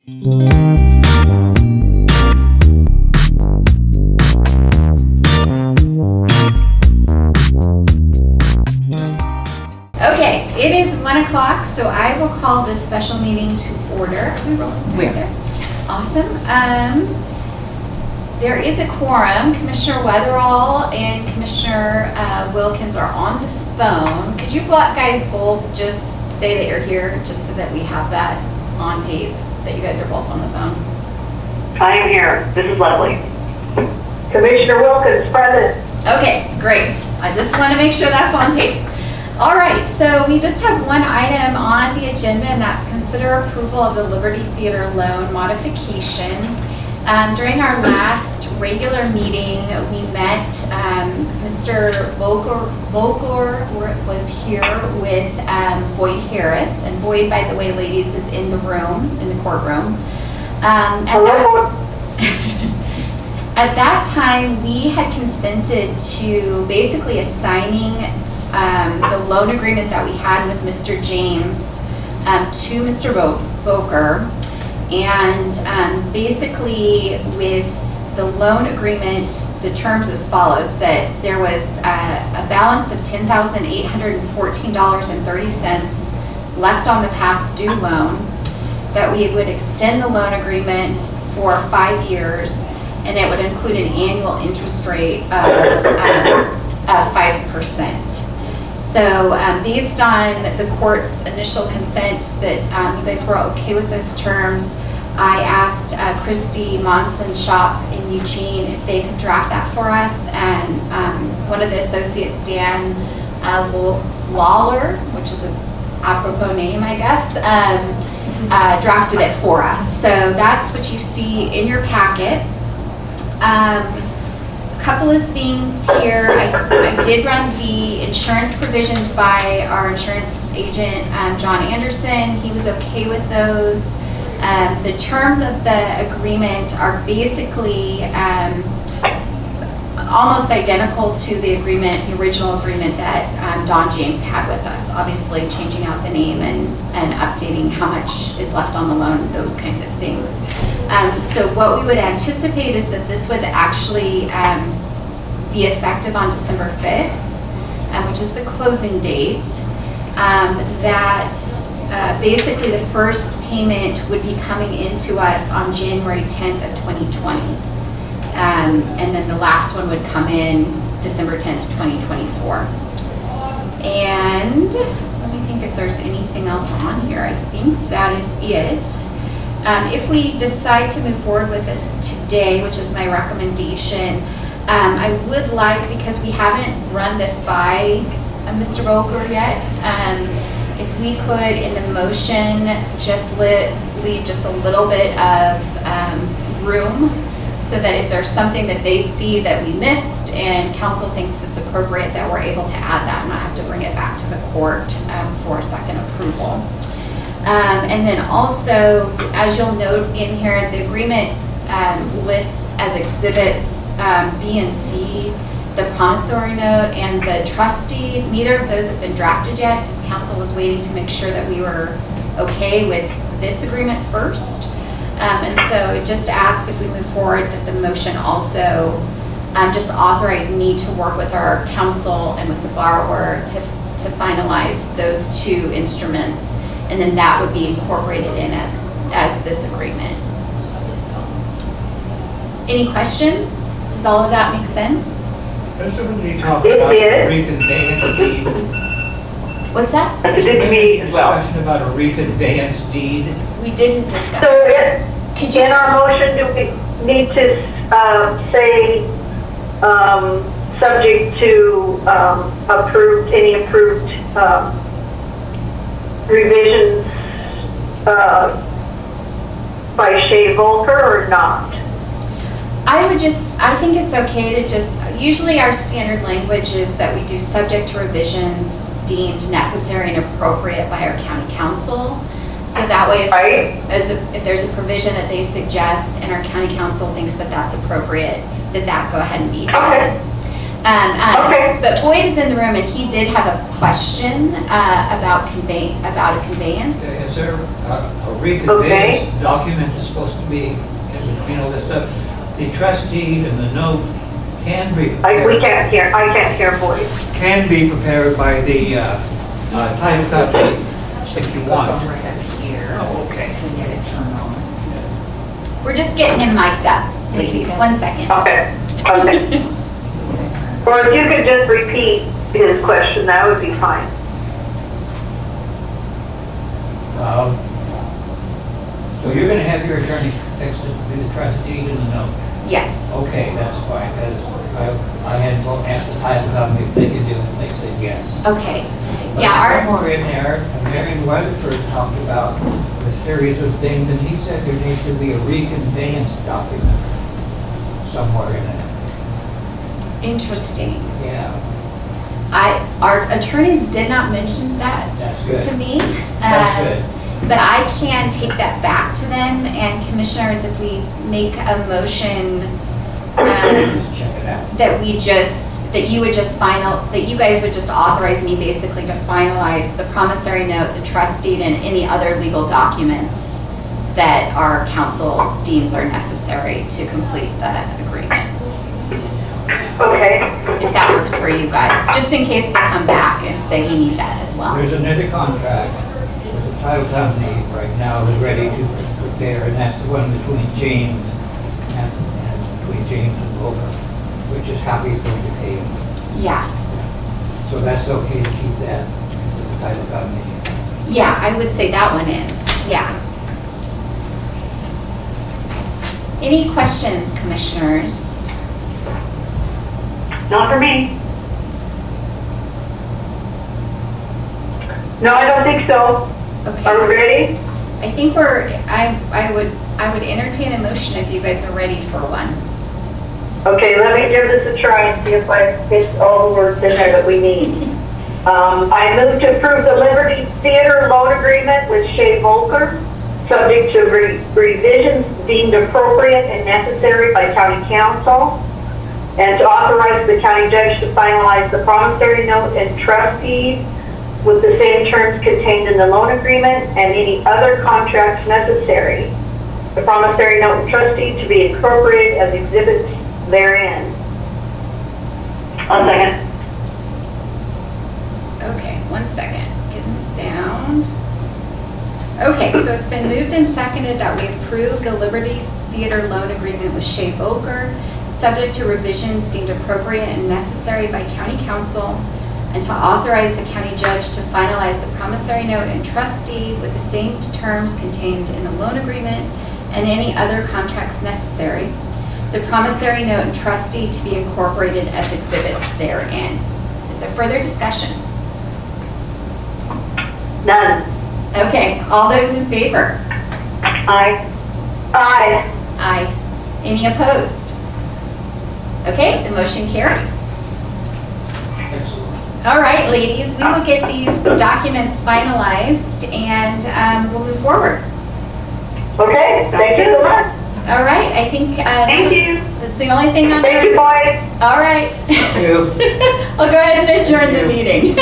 Okay, it is 1 o'clock, so I will call this special meeting to order. We rolling right there. Awesome. There is a quorum. Commissioner Weatherall and Commissioner Wilkins are on the phone. Could you guys both just say that you're here, just so that we have that on tape, that you guys are both on the phone? I am here. This is Leslie. Commissioner Wilkins, present. Okay, great. I just want to make sure that's on tape. All right, so we just have one item on the agenda, and that's consider approval of the Liberty Theater loan modification. During our last regular meeting, we met Mr. Volker was here with Boyd Harris, and Boyd, by the way, ladies, is in the room, in the courtroom. At that time, we had consented to basically assigning the loan agreement that we had with Mr. James to Mr. Volker. And basically with the loan agreement, the terms as follows, that there was a balance of $10,814.30 left on the past due loan, that we would extend the loan agreement for 5 years, and it would include an annual interest rate of 5%. So based on the court's initial consent that you guys were okay with those terms, I asked Christy Monson Shop in Eugene if they could draft that for us, and one of the associates, Dan Lawler, which is an apropos name, I guess, drafted it for us. So that's what you see in your packet. Couple of things here. I did run the insurance provisions by our insurance agent, John Anderson. He was okay with those. The terms of the agreement are basically almost identical to the agreement, the original agreement that Don James had with us, obviously changing out the name and updating how much is left on the loan, those kinds of things. So what we would anticipate is that this would actually be effective on December 5th, which is the closing date. Basically the first payment would be coming into us on January 10th of 2020. And then the last one would come in December 10th, 2024. And let me think if there's anything else on here. I think that is it. If we decide to move forward with this today, which is my recommendation, I would like, because we haven't run this by Mr. Volker yet, if we could, in the motion, just leave just a little bit of room, so that if there's something that they see that we missed and council thinks it's appropriate, that we're able to add that and not have to bring it back to the court for a second approval. And then also, as you'll note in here, the agreement lists as exhibits B and C the promissory note and the trustee. Neither of those have been drafted yet, because council was waiting to make sure that we were okay with this agreement first. And so just to ask, if we move forward, that the motion also just authorize me to work with our counsel and with the borrower to finalize those two instruments, and then that would be incorporated in as this agreement. Any questions? Does all of that make sense? Specifically talk about a reconveyance deed. What's that? That's a good meeting as well. Discussion about a reconveyance deed. We didn't discuss. So in our motion, do we need to say subject to any approved revisions by Shay Volker or not? I think it's okay to just, usually our standard language is that we do subject to revisions deemed necessary and appropriate by our county council. So that way, if there's a provision that they suggest and our county council thinks that that's appropriate, that go ahead and be added. Okay. But Boyd is in the room and he did have a question about a conveyance. Is there a reconveyance document that's supposed to be in between all this stuff? The trustee and the note can be I prepared, can't hear Boyd. can be prepared by the title company if you want. Here. Oh, okay. And get it turned on. We're just getting him mic'd up, ladies. 1 second. Okay. Or if you could just repeat his question, that would be fine. So you're going to have your attorney fix it, do the trustee and the note? Yes. Okay, that's fine, because I had asked the title company if they could do it, and they said yes. Okay. But Yeah, somewhere in there, Marion Weatherford talked about a series of things, and he said there needs to be a reconveyance document somewhere in it. interesting. Yeah, Our attorneys did not mention that That's good. to me. that's good. But I can take that back to them, and commissioners, if we make a motion Just check it out. that you guys would just authorize me basically to finalize the promissory note, the trust deed, and any other legal documents that our council deems are necessary to complete the agreement. Okay. If that works for you guys, just in case they come back and say we need that as well. There's another contract with the title company right now is ready to prepare, and that's the one between James and between James and Wilbur, which is how he's going to pay him. Yeah, So that's okay to keep that with the title company. yeah, I would say that one is, yeah. Any questions, commissioners? Not for me. No, I don't think so. Are we Okay, ready? I think I would entertain a motion if you guys are ready for one. Okay, let me give this a try and see if I get all the words in there that we need. I move to approve the Liberty Theater loan agreement with Shea Volker, subject to revisions deemed appropriate and necessary by county council, and to authorize the county judge to finalize the promissory note and trust deed with the same terms contained in the loan agreement and any other contracts necessary. The promissory note and trust deed to be incorporated as exhibits therein. I'll second. Okay, 1 second, getting this down. Okay, so it's been moved and seconded that we approve the Liberty Theater loan agreement with Shea Volker, subject to revisions deemed appropriate and necessary by county council, and to authorize the county judge to finalize the promissory note and trust deed with the same terms contained in the loan agreement and any other contracts necessary. The promissory note and trust deed to be incorporated as exhibits therein. Is there further discussion? None. Okay, all those in favor? Aye. Aye. Aye. Any opposed? Okay, the motion carries. Excellent. All right, ladies, we will get these documents finalized and we'll move forward. Okay, thank you so much. All right, I think Thank you. that's the only thing on Thank you, there. Boyd. All right. Thank you. I'll go ahead and adjourn the meeting.